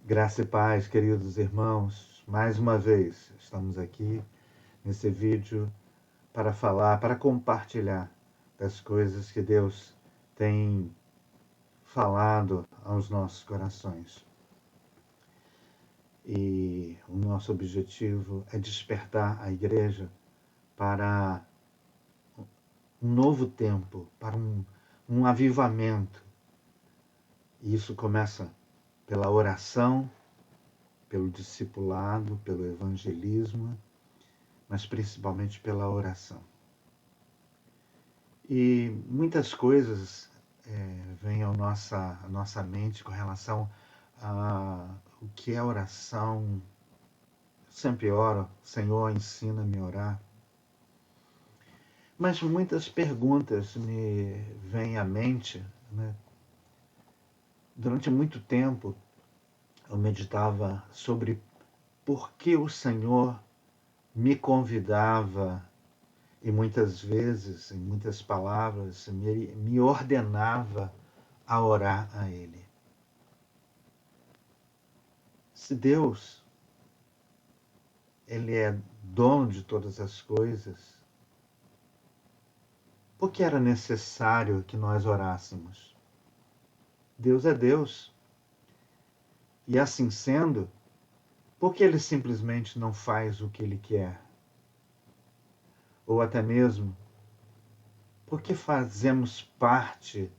Graça e paz, queridos irmãos. Mais uma vez, estamos aqui nesse vídeo para falar, para compartilhar das coisas que Deus tem falado aos nossos corações. E o nosso objetivo é despertar a igreja para um novo tempo, para um avivamento. E isso começa pela oração, pelo discipulado, pelo evangelismo, mas principalmente pela oração. E muitas coisas vêm à nossa mente com relação a o que é oração. Sempre oro, Senhor, ensina-me a orar. Mas muitas perguntas me vêm à mente, né? Durante muito tempo eu meditava sobre por que o Senhor me convidava e muitas vezes, em muitas palavras, me ordenava a orar a Ele. Se Deus, Ele é dono de todas as coisas, por que era necessário que nós orássemos? Deus é Deus. E assim sendo, por que Ele simplesmente não faz o que Ele quer? Ou até mesmo, por que fazemos parte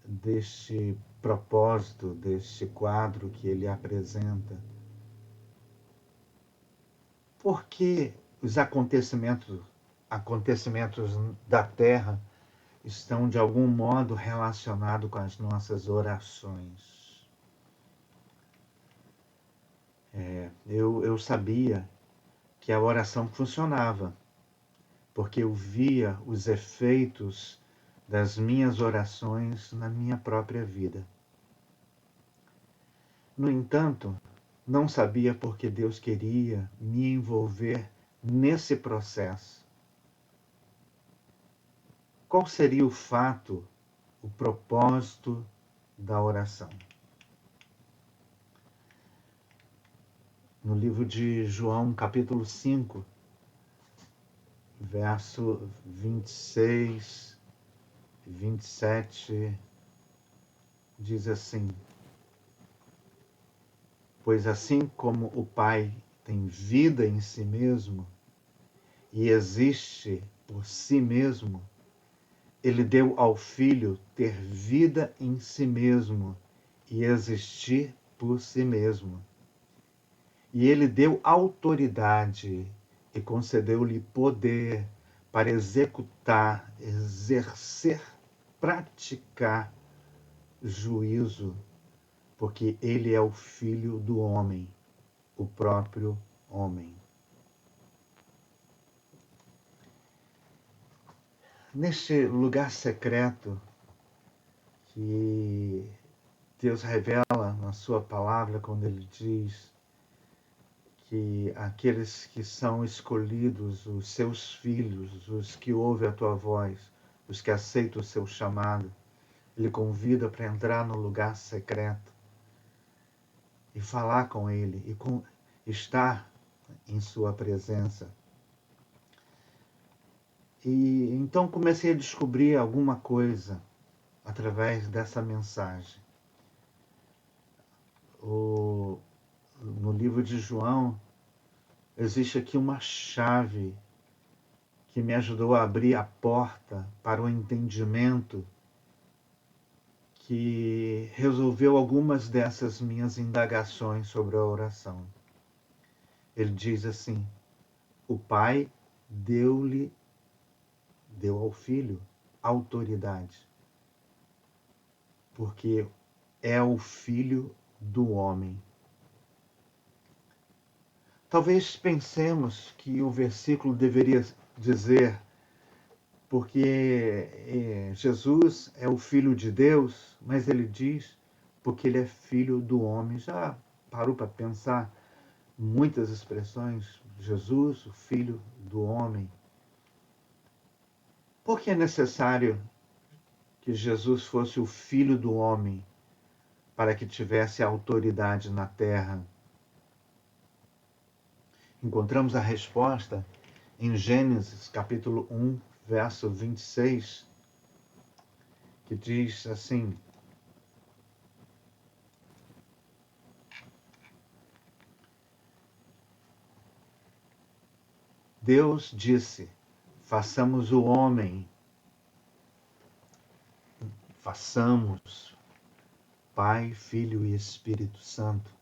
deste propósito, deste quadro que Ele apresenta? Por que os acontecimentos da Terra estão de algum modo relacionados com as nossas orações? Eu sabia que a oração funcionava, porque eu via os efeitos das minhas orações na minha própria vida. No entanto, não sabia por que Deus queria me envolver nesse processo. Qual seria o fato, o propósito da oração? No livro de João, capítulo 5, verso 26 e 27, diz assim: Pois assim como o Pai tem vida em si mesmo e existe por si mesmo, Ele deu ao Filho ter vida em si mesmo e existir por si mesmo. E Ele deu autoridade e concedeu-lhe poder para executar, exercer, praticar juízo, porque Ele é o Filho do homem, o próprio homem. Neste lugar secreto que Deus revela na sua palavra quando Ele diz que aqueles que são escolhidos, os seus filhos, os que ouvem a tua voz, os que aceitam o seu chamado, Ele convida para entrar no lugar secreto e falar com Ele e estar em sua presença. E então comecei a descobrir alguma coisa através dessa mensagem. No livro de João, existe aqui uma chave que me ajudou a abrir a porta para o entendimento que resolveu algumas dessas minhas indagações sobre a oração. Ele diz assim: o Pai deu ao Filho autoridade, porque é o Filho do homem. Talvez pensemos que o versículo deveria dizer, porque Jesus é o Filho de Deus, mas ele diz porque ele é filho do homem. Já parou para pensar muitas expressões? Jesus, o Filho do homem. Por que é necessário que Jesus fosse o Filho do homem? para que tivesse autoridade na terra? Encontramos a resposta em Gênesis capítulo 1, verso 26, que diz assim: Deus disse, façamos o homem, façamos, Pai, Filho e Espírito Santo.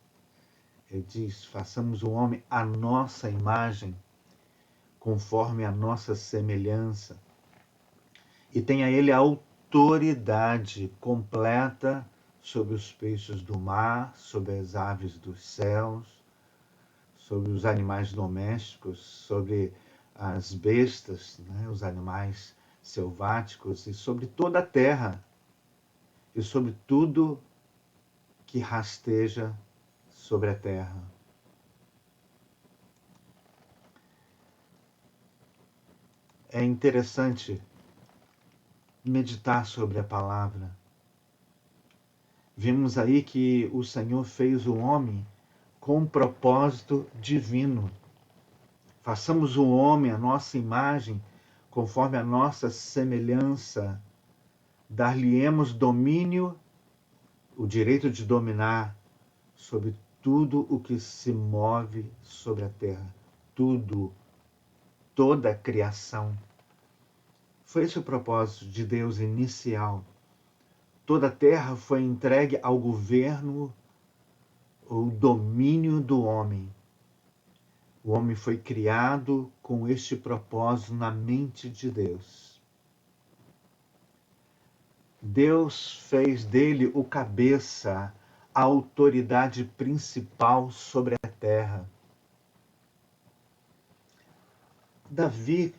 Ele diz, façamos o homem à nossa imagem, conforme a nossa semelhança, e tenha ele a autoridade completa sobre os peixes do mar, sobre as aves dos céus, sobre os animais domésticos, sobre as bestas, né, os animais selváticos, e sobre toda a terra, e sobre tudo que rasteja sobre a terra. É interessante meditar sobre a palavra. Vimos aí que o Senhor fez o homem com um propósito divino. Façamos o homem à nossa imagem, conforme a nossa semelhança. Dar-lhe-emos domínio, o direito de dominar sobre tudo o que se move sobre a terra. Tudo, toda a criação. Foi esse o propósito de Deus inicial. Toda a terra foi entregue ao governo ou domínio do homem. O homem foi criado com este propósito na mente de Deus. Deus fez dele o cabeça, a autoridade principal sobre a terra. Davi,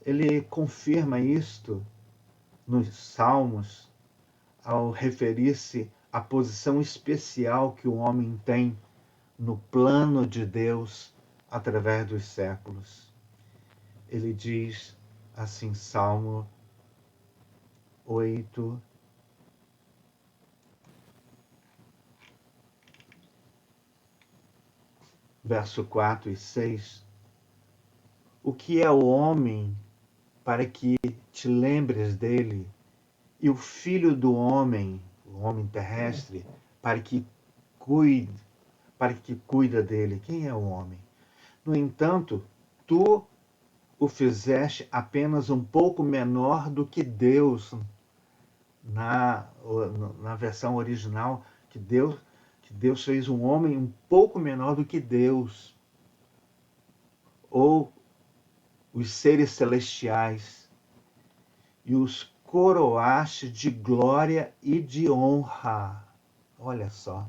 ele confirma isto nos Salmos, ao referir-se à posição especial que o homem tem no plano de Deus através dos séculos. Ele diz assim, Salmo 8, verso 4 e 6. O que é o homem para que te lembres dele, e o filho do homem, o homem terrestre, para que cuida dele? Quem é o homem? No entanto, tu o fizeste apenas um pouco menor do que Deus, na versão original, que Deus fez um homem um pouco menor do que Deus, ou os seres celestiais, e os coroaste de glória e de honra. Olha só.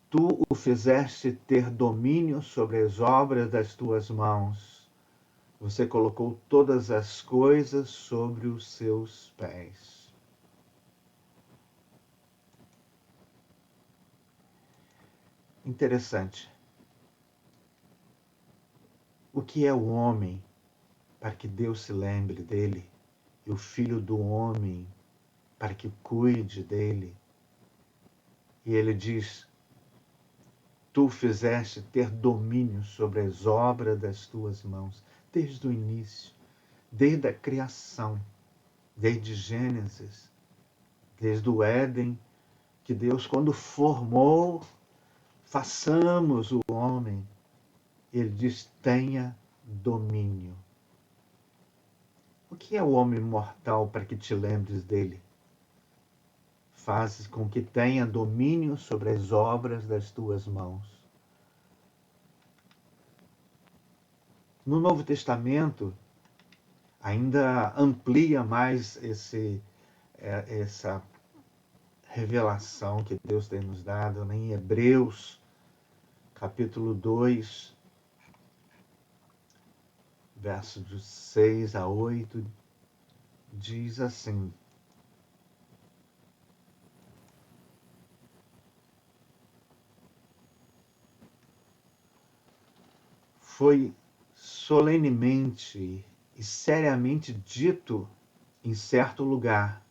Tu o fizeste ter domínio sobre as obras das tuas mãos. Você colocou todas as coisas sobre os seus pés. Interessante. O que é o homem para que Deus se lembre dele, e o filho do homem para que cuide dele? E ele diz, tu fizeste ter domínio sobre as obras das tuas mãos, desde o início, desde a criação, desde Gênesis, desde o Éden, que Deus, quando formou, façamos o homem, ele diz, tenha domínio. O que é o homem mortal para que te lembres dele? Fazes com que tenha domínio sobre as obras das tuas mãos. No Novo Testamento, ainda amplia mais essa revelação que Deus tem nos dado, né? Em Hebreus, capítulo 2, versos de 6 a 8, diz assim: foi solenemente e seriamente dito em certo lugar: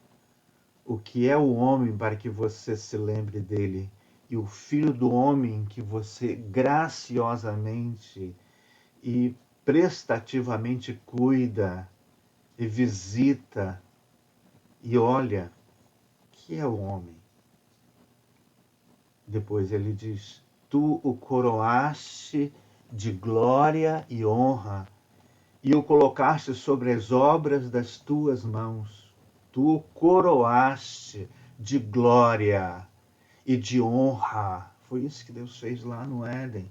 o que é o homem para que você se lembre dele, e o filho do homem que você graciosamente e prestativamente cuida e visita e olha, que é o homem. Depois ele diz: tu o coroaste de glória e honra e o colocaste sobre as obras das tuas mãos. Tu o coroaste de glória e de honra. Foi isso que Deus fez lá no Éden.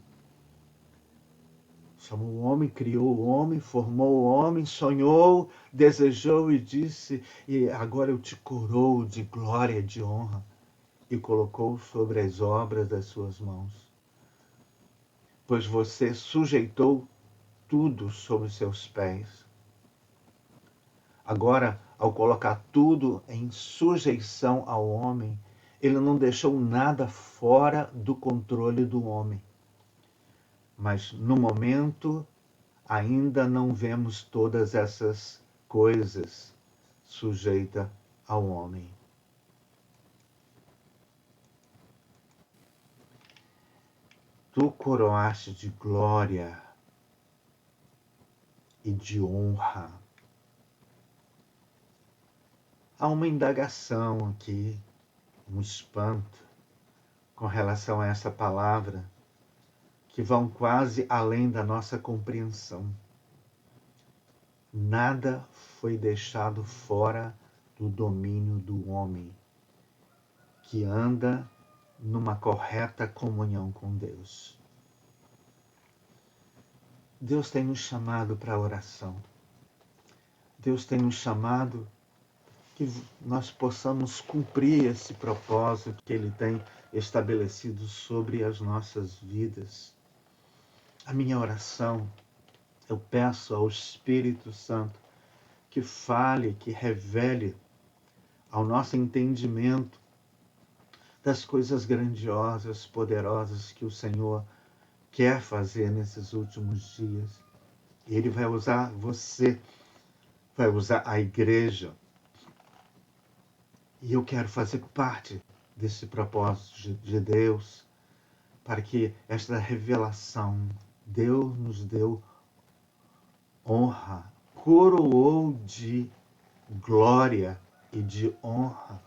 Chamou o homem, criou o homem, formou o homem, sonhou, desejou e disse: e agora eu te coroo de glória e de honra. E colocou sobre as obras das suas mãos. Pois você sujeitou tudo sobre os seus pés. Agora, ao colocar tudo em sujeição ao homem, ele não deixou nada fora do controle do homem. Mas no momento, ainda não vemos todas essas coisas sujeitas ao homem. Tu coroaste de glória e de honra. Há uma indagação aqui, um espanto com relação a essa palavra, que vão quase além da nossa compreensão. Nada foi deixado fora do domínio do homem, que anda numa correta comunhão com Deus. Deus tem nos chamado para a oração. Deus tem nos chamado que nós possamos cumprir esse propósito que Ele tem estabelecido sobre as nossas vidas. A minha oração, eu peço ao Espírito Santo que fale, que revele ao nosso entendimento das coisas grandiosas, poderosas que o Senhor quer fazer nesses últimos dias. E Ele vai usar você, vai usar a igreja. E eu quero fazer parte desse propósito de Deus, para que esta revelação, Deus nos deu honra, coroou de glória e de honra,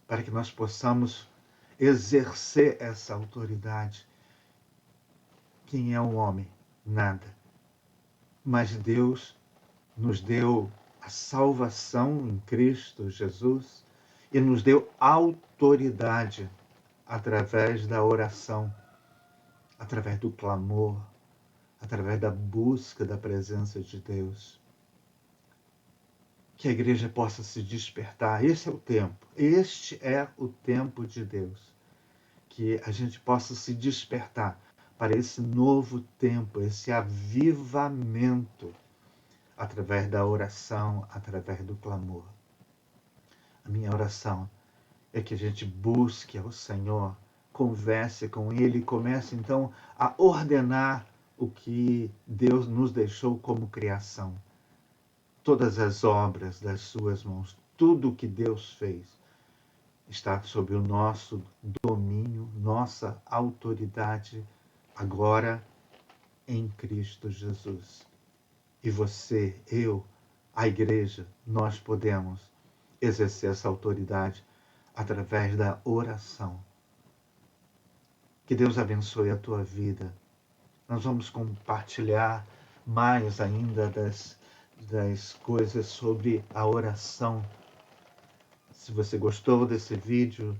para que nós possamos exercer essa autoridade. Quem é o homem? Nada. Mas Deus nos deu a salvação em Cristo Jesus e nos deu autoridade através da oração, através do clamor, através da busca da presença de Deus. Que a igreja possa se despertar. Esse é o tempo. Este é o tempo de Deus. Que a gente possa se despertar para esse novo tempo, esse avivamento, através da oração, através do clamor. A minha oração é que a gente busque ao Senhor, converse com Ele e comece então a ordenar o que Deus nos deixou como criação. Todas as obras das suas mãos, tudo o que Deus fez, está sob o nosso domínio, nossa autoridade, agora em Cristo Jesus. E você, eu, a igreja, nós podemos exercer essa autoridade através da oração. Que Deus abençoe a tua vida. Nós vamos compartilhar mais ainda das coisas sobre a oração. Se você gostou desse vídeo,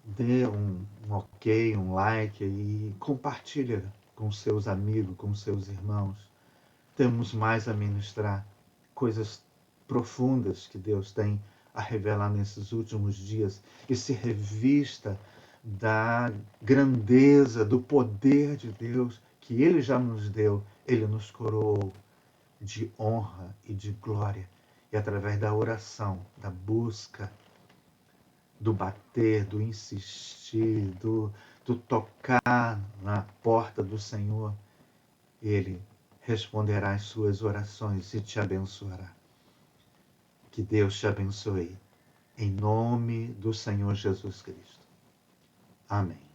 dê um ok, um like e compartilha com seus amigos, com seus irmãos. Temos mais a ministrar, coisas profundas que Deus tem a revelar nesses últimos dias, e se revista da grandeza, do poder de Deus que Ele já nos deu. Ele nos coroou de honra e de glória, e através da oração, da busca, do bater, do insistir, do tocar na porta do Senhor, Ele responderá às suas orações e te abençoará. Que Deus te abençoe. em nome do Senhor Jesus Cristo. Amém.